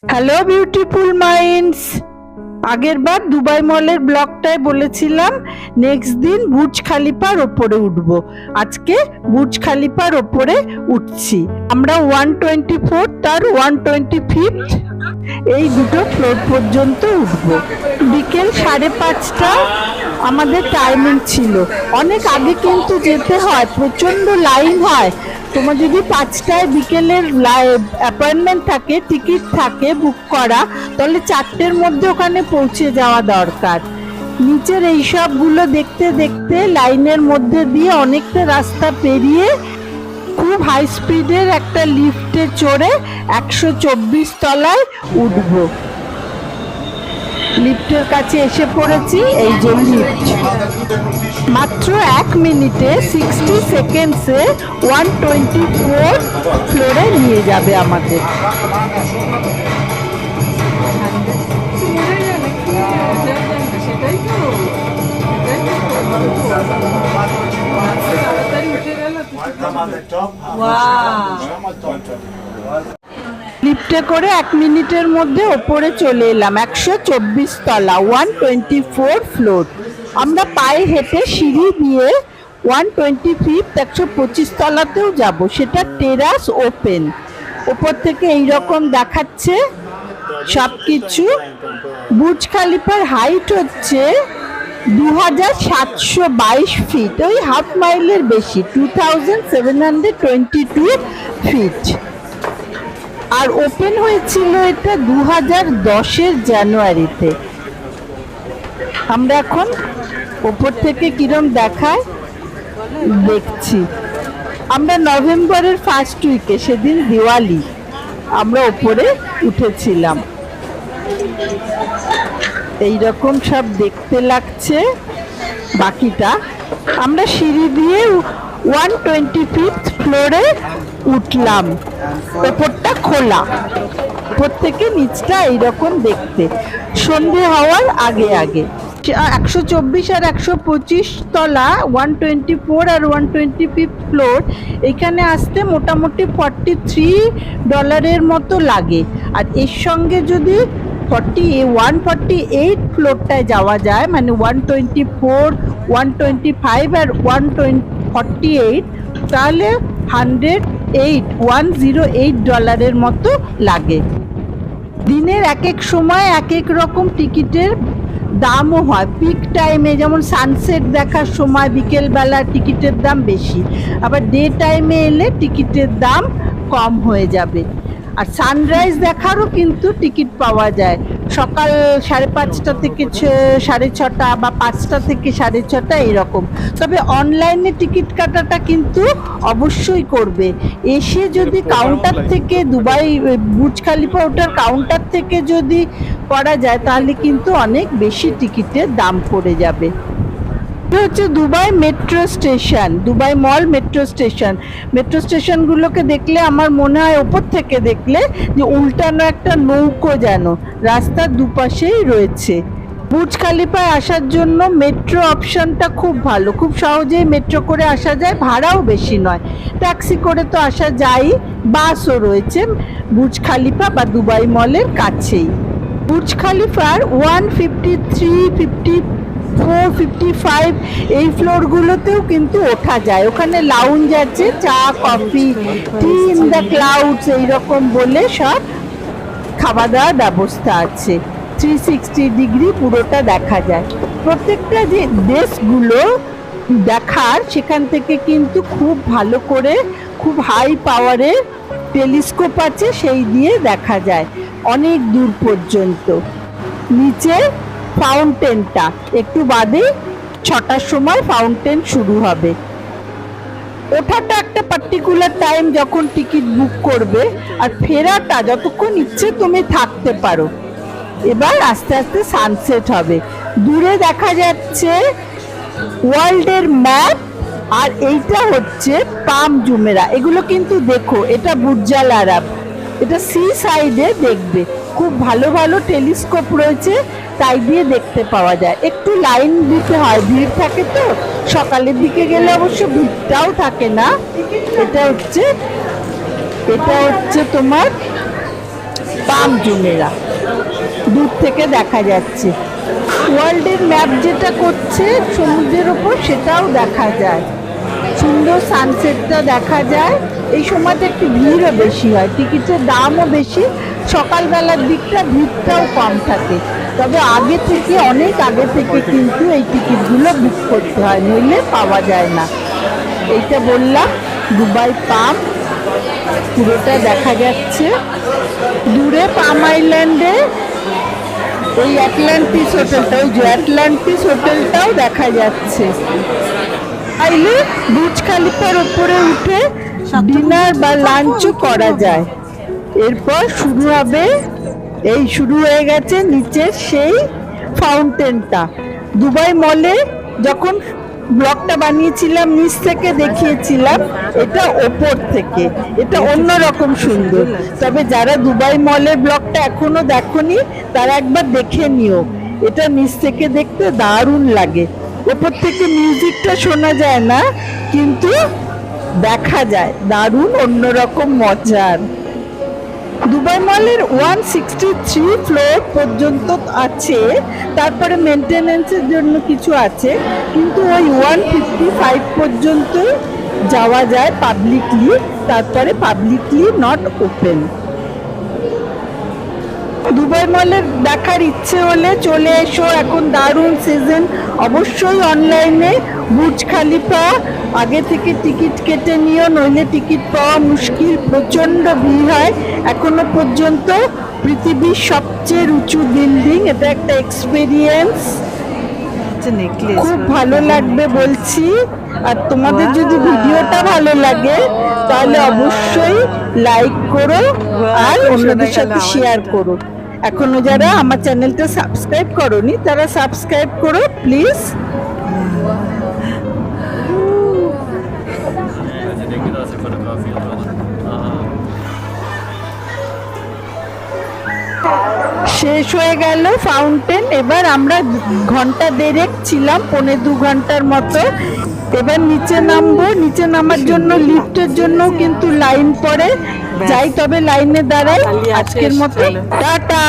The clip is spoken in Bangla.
Hello beautiful minds. আগের বার দুবাই মলের ব্লগটায় বলেছিলাম নেক্সট দিন বুর্জ খালিফার ওপরে উঠবো। আজকে বুর্জ খালিফার ওপরে উঠছি। আমরা 124 আর 125 এই দুটো ফ্লোর পর্যন্ত উঠবো। বিকেল 5:30 আমাদের টাইমিং ছিল। অনেক আগে কিন্তু যেতে হয়, প্রচন্ড লাইন হয়। তোমার যদি 5টায় বিকেলের অ্যাপয়েন্টমেন্ট থাকে, টিকিট থাকে বুক করা, তাহলে 4টের মধ্যে ওখানে পৌঁছে যাওয়া দরকার। নিচের এই সবগুলো দেখতে দেখতে লাইনের মধ্যে দিয়ে অনেকটা রাস্তা পেরিয়ে খুব হাই স্পিডের একটা লিফটে চড়ে 124 তলায় উঠবো। লিফটের কাছে এসে পড়েছি। এই যে লিফট, মাত্র 1 মিনিটে 60 সেকেন্ডসে 124 ফ্লোরে নিয়ে যাবে আমাদের। লিফটে করে 1 মিনিটের মধ্যে ওপরে চলে এলাম। 124 তলা, 124 ফ্লোর। আমরা পায়ে হেঁটে সিঁড়ি দিয়ে 125 125 তলাতেও যাব। সেটা টেরাস ওপেন। ওপর থেকে এইরকম দেখাচ্ছে সবকিছু। বুর্জ খালিফার হাইট হচ্ছে 2722 ফিট, ওই হাফ মাইলের বেশি, 2722 ফিট। আর ওপেন হয়েছিল এটা 2010-এর জানুয়ারিতে। আমরা এখন ওপর থেকে কিরম দেখায় দেখছি। আমরা নভেম্বরের ফার্স্ট উইকে, সেদিন দিওয়ালি, আমরা ওপরে উঠেছিলাম। এইরকম সব দেখতে লাগছে। বাকিটা আমরা সিঁড়ি দিয়ে 125 ফ্লোরে উঠলাম। ওপরটা খোলা, ওপর থেকে নিচটা এইরকম দেখতে। সন্ধে হওয়ার আগে আগে 124 আর 125 তলা, 124 আর 125 ফ্লোর, এখানে আসতে মোটামুটি $43 মতো লাগে। আর এর সঙ্গে যদি 148 ফ্লোরটায় যাওয়া যায়, মানে 124, 125 আর 148, তাহলে $108 মতো লাগে। দিনের এক এক সময় এক এক রকম টিকিটের দামও হয়। পিক টাইমে, যেমন সানসেট দেখার সময় বিকেলবেলা টিকিটের দাম বেশি, আবার ডে টাইমে এলে টিকিটের দাম কম হয়ে যাবে। আর সানরাইজ দেখারও কিন্তু টিকিট পাওয়া যায়, সকাল 5:30 থেকে 6:30 বা 5টা থেকে 6:30 এরকম। তবে অনলাইনে টিকিট কাটাটা কিন্তু অবশ্যই করবে। এসে যদি কাউন্টার থেকে, দুবাই বুর্জ খালিফা ওঠার কাউন্টার থেকে যদি করা যায়, তাহলে কিন্তু অনেক বেশি টিকিটের দাম পড়ে যাবে। এটা হচ্ছে Dubai metro station, Dubai mall metro station. Metro স্টেশনগুলোকে দেখলে আমার মনে হয় ওপর থেকে দেখলে যে উল্টানো একটা নৌকো যেন রাস্তার দুপাশেই রয়েছে। বুর্জ খালিফায় আসার জন্য মেট্রো অপশনটা খুব ভালো, খুব সহজেই মেট্রো করে আসা যায়, ভাড়াও বেশি নয়। ট্যাক্সি করে তো আসা যায়, বাসও রয়েছে বুর্জ খালিফা বা দুবাই মলের কাছেই। বুর্জ খালিফার 153, 54, 55 এই ফ্লোরগুলোতেও কিন্তু ওঠা যায়। ওখানে লাউঞ্জ আছে, চা, coffee, T in the clouds এইরকম বলে সব খাওয়া দাওয়ার ব্যবস্থা আছে। 360 ডিগ্রি পুরোটা দেখা যায়। প্রত্যেকটা যে দেশগুলো দেখার, সেখান থেকে কিন্তু খুব ভালো করে, খুব হাই পাওয়ারের টেলিস্কোপ আছে, সেই দিয়ে দেখা যায় অনেক দূর পর্যন্ত। নিচে ফাউন্টেনটা একটু বাদে 6টার সময় ফাউন্টেন শুরু হবে। ওঠাটা একটা পার্টিকুলার টাইম যখন টিকিট বুক করবে, আর ফেরাটা যতক্ষণ ইচ্ছে তুমি থাকতে পারো। এবার আস্তে আস্তে সানসেট হবে। দূরে দেখা যাচ্ছে ওয়ার্ল্ডের ম্যাপ, আর এইটা হচ্ছে পাম জুমেরা। এগুলো কিন্তু দেখো, এটা বুর্জ আল আরব, এটা সি সাইডে দেখবে। খুব ভালো ভালো টেলিস্কোপ রয়েছে, তাই দিয়ে দেখতে পাওয়া যায়। একটু লাইন দিতে হয়, ভিড় থাকে তো। সকালের দিকে গেলে অবশ্য ভিড়টাও থাকে না। এটা হচ্ছে তোমার জামজমেরা দূর থেকে দেখা যাচ্ছে। ওয়ার্ল্ডের ম্যাপ যেটা করছে সমুদ্রের ওপর, সেটাও দেখা যায়। সুন্দর সানসেটটা দেখা যায়। এই সময়টা একটু ভিড়ও বেশি হয়, টিকিটের দামও বেশি। সকালবেলার দিকটা ভিড়টাও কম থাকে, তবে আগে থেকে, অনেক আগে থেকে কিন্তু এই টিকিটগুলো বুক করতে হয়, নইলে পাওয়া যায় না। এইটা বললাম দুবাই পাম, পুরোটা দেখা যাচ্ছে। দূরে পাম আইল্যান্ডে ওই অ্যাটলান্টিস হোটেলটা, ওই যে অ্যাটলান্টিস হোটেলটাও দেখা যাচ্ছে। চাইলে বুর্জ খালিফার ওপরে উঠে ডিনার বা লাঞ্চও করা যায়। এরপর শুরু হবে, এই শুরু হয়ে গেছে নিচের সেই ফাউন্টেনটা। দুবাই মলে যখন ব্লগটা বানিয়েছিলাম নিচ থেকে দেখিয়েছিলাম, এটা ওপর থেকে, এটা অন্যরকম সুন্দর। তবে যারা দুবাই মলের ব্লগটা এখনো দেখোনি তারা একবার দেখে নিও, এটা নিচ থেকে দেখতে দারুণ লাগে। ওপর থেকে মিউজিকটা শোনা যায় না, কিন্তু দেখা যায়, দারুণ অন্যরকম মজার। দুবাই মলের 163 ফ্লোর পর্যন্ত আছে, তারপরে মেনটেনেন্সের জন্য কিছু আছে, কিন্তু ওই 155 পর্যন্ত যাওয়া যায় পাবলিকলি, তারপরে পাবলিকলি নট ওপেন। দুবাই মলের দেখার ইচ্ছে হলে চলে এসো, এখন দারুণ সিজন। অবশ্যই অনলাইনে বুর্জ খালিফা আগে থেকে টিকিট কেটে নিও, নইলে টিকিট পাওয়া মুশকিল, প্রচণ্ড ভিড় হয়। এখনো পর্যন্ত পৃথিবীর সবচেয়ে উঁচু বিল্ডিং, এটা একটা এক্সপিরিয়েন্স, খুব ভালো লাগবে বলছি। আর তোমাদের যদি ভিডিওটা ভালো লাগে তাহলে অবশ্যই লাইক করো আর অন্যদের সাথে শেয়ার করো। এখনো যারা আমার চ্যানেলটা সাবস্ক্রাইব করোনি তারা সাবস্ক্রাইব করো প্লিজ। শেষ হয়ে গেল ফাউন্টেন। এবার আমরা ঘন্টা দেড়েক ছিলাম, 1.25 ঘন্টার মতো। এবার নিচে নামবো। নিচে নামার জন্য লিফটের জন্য কিন্তু লাইন পড়ে, যাই তবে লাইনে দাঁড়াই। আজকের মতো টাটা।